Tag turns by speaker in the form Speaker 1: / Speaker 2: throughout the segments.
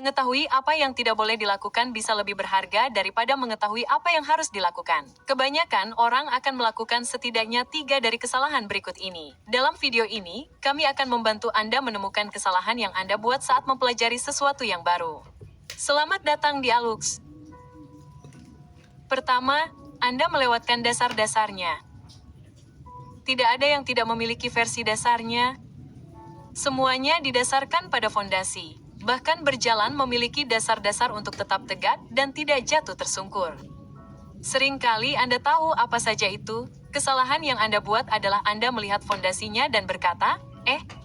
Speaker 1: Mengetahui apa yang tidak boleh dilakukan bisa lebih berharga daripada mengetahui apa yang harus dilakukan. Kebanyakan orang akan melakukan setidaknya 3 dari kesalahan berikut ini. Dalam video ini, kami akan membantu Anda menemukan kesalahan yang Anda buat saat mempelajari sesuatu yang baru. Selamat datang di Alux. Pertama, Anda melewatkan dasar-dasarnya. Tidak ada yang tidak memiliki versi dasarnya. Semuanya didasarkan pada fondasi. Bahkan berjalan memiliki dasar-dasar untuk tetap tegak dan tidak jatuh tersungkur. Seringkali Anda tahu apa saja itu. Kesalahan yang Anda buat adalah Anda melihat fondasinya dan berkata,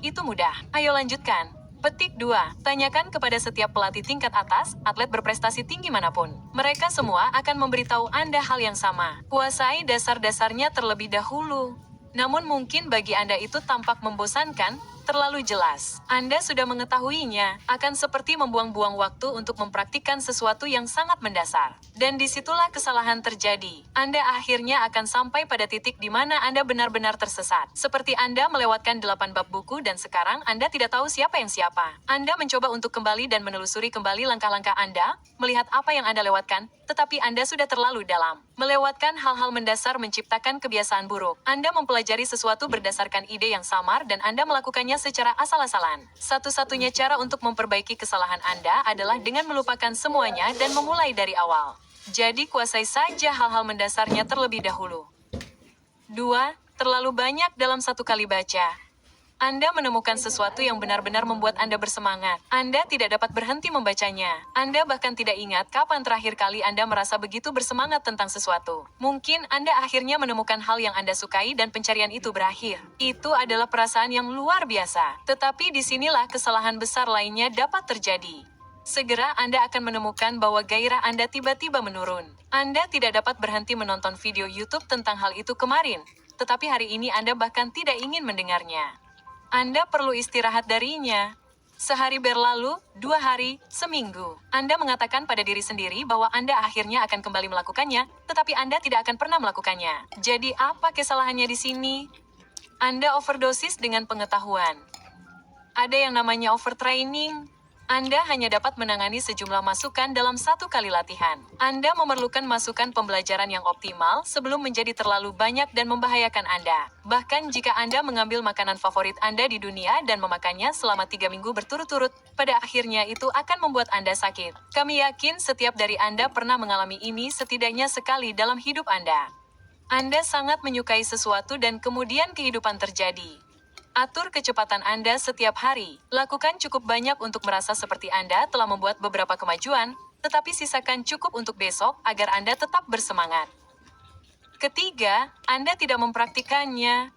Speaker 1: itu mudah. Ayo lanjutkan. Petik 2. Tanyakan kepada setiap pelatih tingkat atas, atlet berprestasi tinggi manapun. Mereka semua akan memberitahu Anda hal yang sama. Kuasai dasar-dasarnya terlebih dahulu. Namun mungkin bagi Anda itu tampak membosankan, terlalu jelas. Anda sudah mengetahuinya, akan seperti membuang-buang waktu untuk mempraktikkan sesuatu yang sangat mendasar. Dan disitulah kesalahan terjadi. Anda akhirnya akan sampai pada titik di mana Anda benar-benar tersesat. Seperti Anda melewatkan 8 bab buku dan sekarang Anda tidak tahu siapa yang siapa. Anda mencoba untuk kembali dan menelusuri kembali langkah-langkah Anda, melihat apa yang Anda lewatkan, tetapi Anda sudah terlalu dalam. Melewatkan hal-hal mendasar menciptakan kebiasaan buruk. Anda mempelajari sesuatu berdasarkan ide yang samar dan Anda melakukannya secara asal-asalan. Satu-satunya cara untuk memperbaiki kesalahan Anda adalah dengan melupakan semuanya dan memulai dari awal. Jadi kuasai saja hal-hal mendasarnya terlebih dahulu. 2. Terlalu banyak dalam satu kali baca. Anda menemukan sesuatu yang benar-benar membuat Anda bersemangat. Anda tidak dapat berhenti membacanya. Anda bahkan tidak ingat kapan terakhir kali Anda merasa begitu bersemangat tentang sesuatu. Mungkin Anda akhirnya menemukan hal yang Anda sukai dan pencarian itu berakhir. Itu adalah perasaan yang luar biasa. Tetapi disinilah kesalahan besar lainnya dapat terjadi. Segera Anda akan menemukan bahwa gairah Anda tiba-tiba menurun. Anda tidak dapat berhenti menonton video YouTube tentang hal itu kemarin, tetapi hari ini Anda bahkan tidak ingin mendengarnya. Anda perlu istirahat darinya. Sehari berlalu, 2 hari, seminggu. Anda mengatakan pada diri sendiri bahwa Anda akhirnya akan kembali melakukannya, tetapi Anda tidak akan pernah melakukannya. Jadi apa kesalahannya di sini? Anda overdosis dengan pengetahuan. Ada yang namanya overtraining. Anda hanya dapat menangani sejumlah masukan dalam satu kali latihan. Anda memerlukan masukan pembelajaran yang optimal sebelum menjadi terlalu banyak dan membahayakan Anda. Bahkan jika Anda mengambil makanan favorit Anda di dunia dan memakannya selama 3 minggu berturut-turut, pada akhirnya itu akan membuat Anda sakit. Kami yakin setiap dari Anda pernah mengalami ini setidaknya sekali dalam hidup Anda. Anda sangat menyukai sesuatu dan kemudian kehidupan terjadi. Atur kecepatan Anda setiap hari. Lakukan cukup banyak untuk merasa seperti Anda telah membuat beberapa kemajuan, tetapi sisakan cukup untuk besok agar Anda tetap bersemangat. Ketiga, Anda tidak mempraktikannya.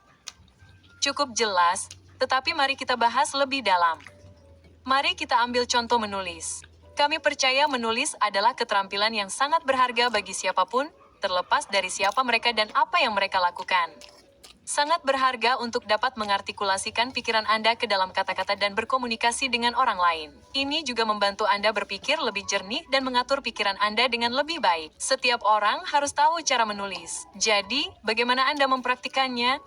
Speaker 1: Cukup jelas, tetapi mari kita bahas lebih dalam. Mari kita ambil contoh menulis. Kami percaya menulis adalah keterampilan yang sangat berharga bagi siapapun, terlepas dari siapa mereka dan apa yang mereka lakukan. Sangat berharga untuk dapat mengartikulasikan pikiran Anda ke dalam kata-kata dan berkomunikasi dengan orang lain. Ini juga membantu Anda berpikir lebih jernih dan mengatur pikiran Anda dengan lebih baik. Setiap orang harus tahu cara menulis. Jadi, bagaimana Anda mempraktikannya?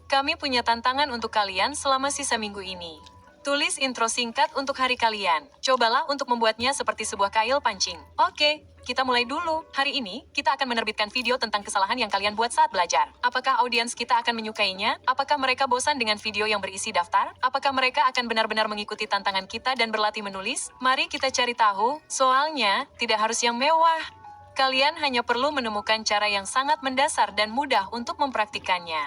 Speaker 1: Kami punya tantangan untuk kalian selama sisa minggu ini. Tulis intro singkat untuk hari kalian. Cobalah untuk membuatnya seperti sebuah kail pancing. Oke. Kita mulai dulu. Hari ini, kita akan menerbitkan video tentang kesalahan yang kalian buat saat belajar. Apakah audiens kita akan menyukainya? Apakah mereka bosan dengan video yang berisi daftar? Apakah mereka akan benar-benar mengikuti tantangan kita dan berlatih menulis? Mari kita cari tahu, soalnya, tidak harus yang mewah. Kalian hanya perlu menemukan cara yang sangat mendasar dan mudah untuk mempraktikannya.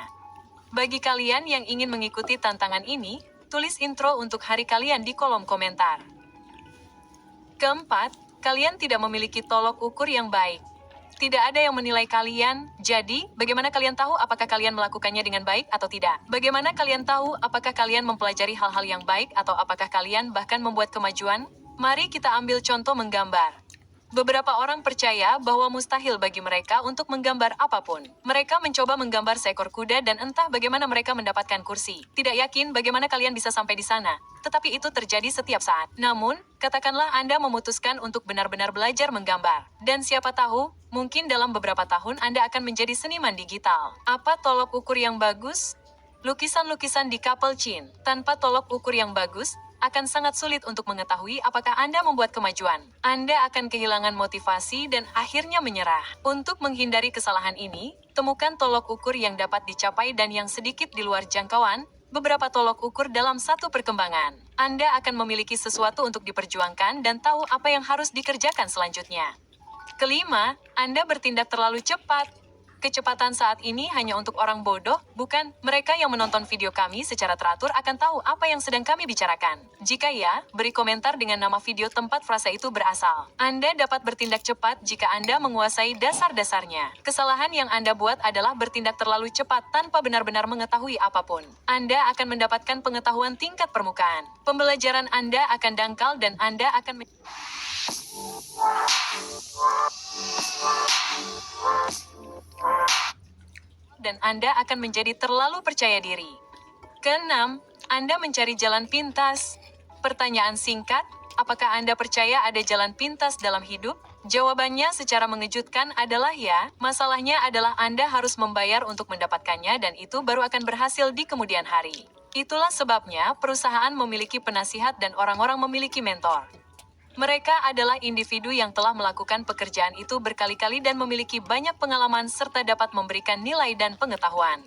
Speaker 1: Bagi kalian yang ingin mengikuti tantangan ini, tulis intro untuk hari kalian di kolom komentar. Keempat, kalian tidak memiliki tolok ukur yang baik. Tidak ada yang menilai kalian, jadi, bagaimana kalian tahu apakah kalian melakukannya dengan baik atau tidak? Bagaimana kalian tahu apakah kalian mempelajari hal-hal yang baik atau apakah kalian bahkan membuat kemajuan? Mari kita ambil contoh menggambar. Beberapa orang percaya bahwa mustahil bagi mereka untuk menggambar apapun. Mereka mencoba menggambar seekor kuda dan entah bagaimana mereka mendapatkan kursi. Tidak yakin bagaimana kalian bisa sampai di sana. Tetapi itu terjadi setiap saat. Namun, katakanlah Anda memutuskan untuk benar-benar belajar menggambar. Dan siapa tahu, mungkin dalam beberapa tahun Anda akan menjadi seniman digital. Apa tolok ukur yang bagus? Lukisan-lukisan di Kapelcin. Tanpa tolok ukur yang bagus, akan sangat sulit untuk mengetahui apakah Anda membuat kemajuan. Anda akan kehilangan motivasi dan akhirnya menyerah. Untuk menghindari kesalahan ini, temukan tolok ukur yang dapat dicapai dan yang sedikit di luar jangkauan, beberapa tolok ukur dalam satu perkembangan. Anda akan memiliki sesuatu untuk diperjuangkan dan tahu apa yang harus dikerjakan selanjutnya. Kelima, Anda bertindak terlalu cepat. Kecepatan saat ini hanya untuk orang bodoh, bukan? Mereka yang menonton video kami secara teratur akan tahu apa yang sedang kami bicarakan. Jika ya, beri komentar dengan nama video tempat frasa itu berasal. Anda dapat bertindak cepat jika Anda menguasai dasar-dasarnya. Kesalahan yang Anda buat adalah bertindak terlalu cepat tanpa benar-benar mengetahui apapun. Anda akan mendapatkan pengetahuan tingkat permukaan. Pembelajaran Anda akan dangkal dan Anda akan Anda akan menjadi terlalu percaya diri. Keenam, Anda mencari jalan pintas. Pertanyaan singkat, apakah Anda percaya ada jalan pintas dalam hidup? Jawabannya secara mengejutkan adalah ya. Masalahnya adalah Anda harus membayar untuk mendapatkannya dan itu baru akan berhasil di kemudian hari. Itulah sebabnya perusahaan memiliki penasihat dan orang-orang memiliki mentor. Mereka adalah individu yang telah melakukan pekerjaan itu berkali-kali dan memiliki banyak pengalaman serta dapat memberikan nilai dan pengetahuan.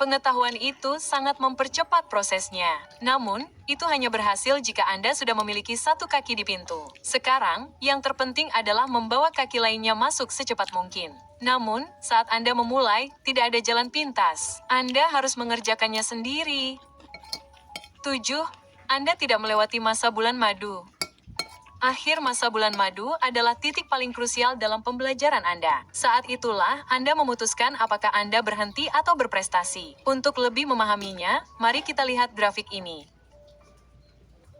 Speaker 1: Pengetahuan itu sangat mempercepat prosesnya. Namun, itu hanya berhasil jika Anda sudah memiliki satu kaki di pintu. Sekarang, yang terpenting adalah membawa kaki lainnya masuk secepat mungkin. Namun, saat Anda memulai, tidak ada jalan pintas. Anda harus mengerjakannya sendiri. 7. Anda tidak melewati masa bulan madu. Akhir masa bulan madu adalah titik paling krusial dalam pembelajaran Anda. Saat itulah Anda memutuskan apakah Anda berhenti atau berprestasi. Untuk lebih memahaminya, mari kita lihat grafik ini.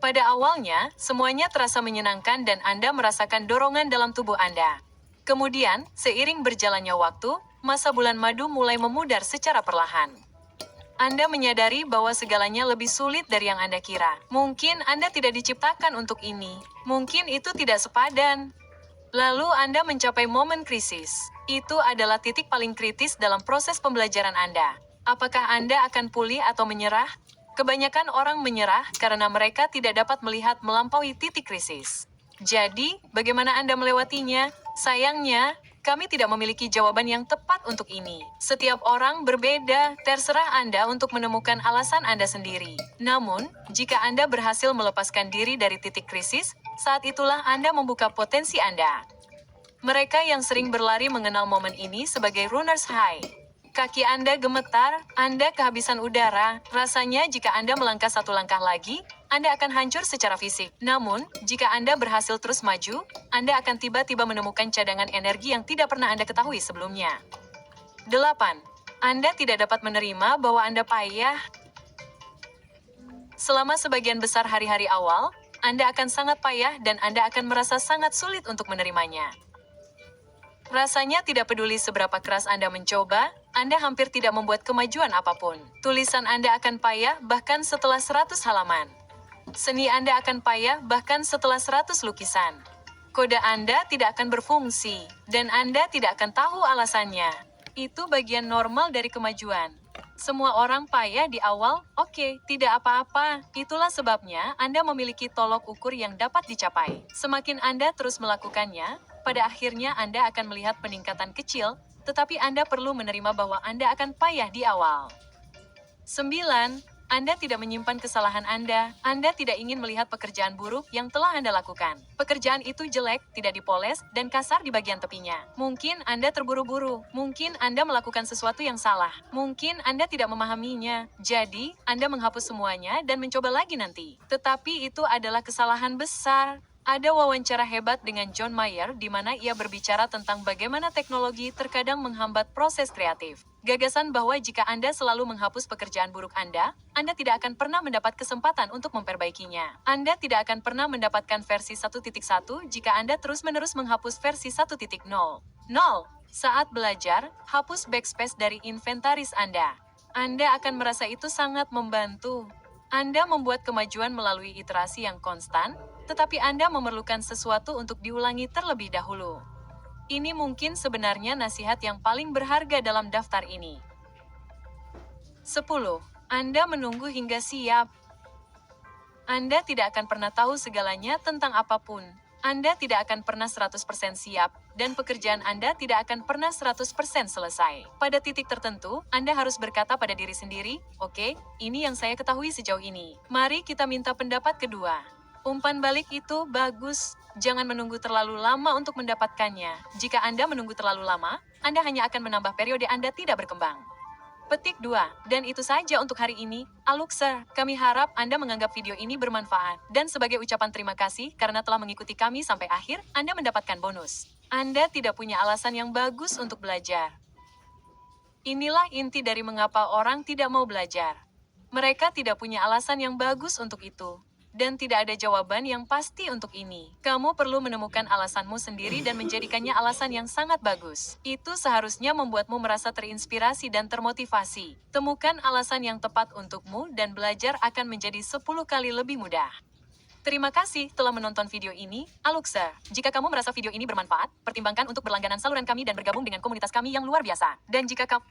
Speaker 1: Pada awalnya, semuanya terasa menyenangkan dan Anda merasakan dorongan dalam tubuh Anda. Kemudian, seiring berjalannya waktu, masa bulan madu mulai memudar secara perlahan. Anda menyadari bahwa segalanya lebih sulit dari yang Anda kira. Mungkin Anda tidak diciptakan untuk ini. Mungkin itu tidak sepadan. Lalu Anda mencapai momen krisis. Itu adalah titik paling kritis dalam proses pembelajaran Anda. Apakah Anda akan pulih atau menyerah? Kebanyakan orang menyerah karena mereka tidak dapat melihat melampaui titik krisis. Jadi, bagaimana Anda melewatinya? Sayangnya, kami tidak memiliki jawaban yang tepat untuk ini. Setiap orang berbeda, terserah Anda untuk menemukan alasan Anda sendiri. Namun, jika Anda berhasil melepaskan diri dari titik krisis, saat itulah Anda membuka potensi Anda. Mereka yang sering berlari mengenal momen ini sebagai runner's high. Kaki Anda gemetar, Anda kehabisan udara, rasanya jika Anda melangkah satu langkah lagi, Anda akan hancur secara fisik. Namun, jika Anda berhasil terus maju, Anda akan tiba-tiba menemukan cadangan energi yang tidak pernah Anda ketahui sebelumnya. 8. Anda tidak dapat menerima bahwa Anda payah. Selama sebagian besar hari-hari awal, Anda akan sangat payah dan Anda akan merasa sangat sulit untuk menerimanya. Rasanya tidak peduli seberapa keras Anda mencoba, Anda hampir tidak membuat kemajuan apapun. Tulisan Anda akan payah bahkan setelah 100 halaman. Seni Anda akan payah bahkan setelah 100 lukisan. Kode Anda tidak akan berfungsi, dan Anda tidak akan tahu alasannya. Itu bagian normal dari kemajuan. Semua orang payah di awal, oke, tidak apa-apa. Itulah sebabnya Anda memiliki tolok ukur yang dapat dicapai. Semakin Anda terus melakukannya, pada akhirnya Anda akan melihat peningkatan kecil, tetapi Anda perlu menerima bahwa Anda akan payah di awal. 9. Anda tidak menyimpan kesalahan Anda tidak ingin melihat pekerjaan buruk yang telah Anda lakukan. Pekerjaan itu jelek, tidak dipoles, dan kasar di bagian tepinya. Mungkin Anda terburu-buru, mungkin Anda melakukan sesuatu yang salah, mungkin Anda tidak memahaminya. Jadi, Anda menghapus semuanya dan mencoba lagi nanti. Tetapi itu adalah kesalahan besar. Ada wawancara hebat dengan John Mayer di mana ia berbicara tentang bagaimana teknologi terkadang menghambat proses kreatif. Gagasan bahwa jika Anda selalu menghapus pekerjaan buruk Anda tidak akan pernah mendapat kesempatan untuk memperbaikinya. Anda tidak akan pernah mendapatkan versi 1.1 jika Anda terus-menerus menghapus versi 1.0. Saat belajar, hapus backspace dari inventaris Anda. Anda akan merasa itu sangat membantu. Anda membuat kemajuan melalui iterasi yang konstan, tetapi Anda memerlukan sesuatu untuk diulangi terlebih dahulu. Ini mungkin sebenarnya nasihat yang paling berharga dalam daftar ini. 10. Anda menunggu hingga siap. Anda tidak akan pernah tahu segalanya tentang apapun. Anda tidak akan pernah 100% siap, dan pekerjaan Anda tidak akan pernah 100% selesai. Pada titik tertentu, Anda harus berkata pada diri sendiri, oke, ini yang saya ketahui sejauh ini. Mari kita minta pendapat kedua. Umpan balik itu bagus, jangan menunggu terlalu lama untuk mendapatkannya. Jika Anda menunggu terlalu lama, Anda hanya akan menambah periode Anda tidak berkembang. Petik 2. Dan itu saja untuk hari ini, Aluxer. Kami harap Anda menganggap video ini bermanfaat. Dan sebagai ucapan terima kasih karena telah mengikuti kami sampai akhir, Anda mendapatkan bonus. Anda tidak punya alasan yang bagus untuk belajar. Inilah inti dari mengapa orang tidak mau belajar. Mereka tidak punya alasan yang bagus untuk itu. Dan tidak ada jawaban yang pasti untuk ini. Kamu perlu menemukan alasanmu sendiri dan menjadikannya alasan yang sangat bagus. Itu seharusnya membuatmu merasa terinspirasi dan termotivasi. Temukan alasan yang tepat untukmu dan belajar akan menjadi 10 kali lebih mudah. Terima kasih telah menonton video ini, Aluxer. Jika kamu merasa video ini bermanfaat, pertimbangkan untuk berlangganan saluran kami dan bergabung dengan komunitas kami yang luar biasa. Dan jika kamu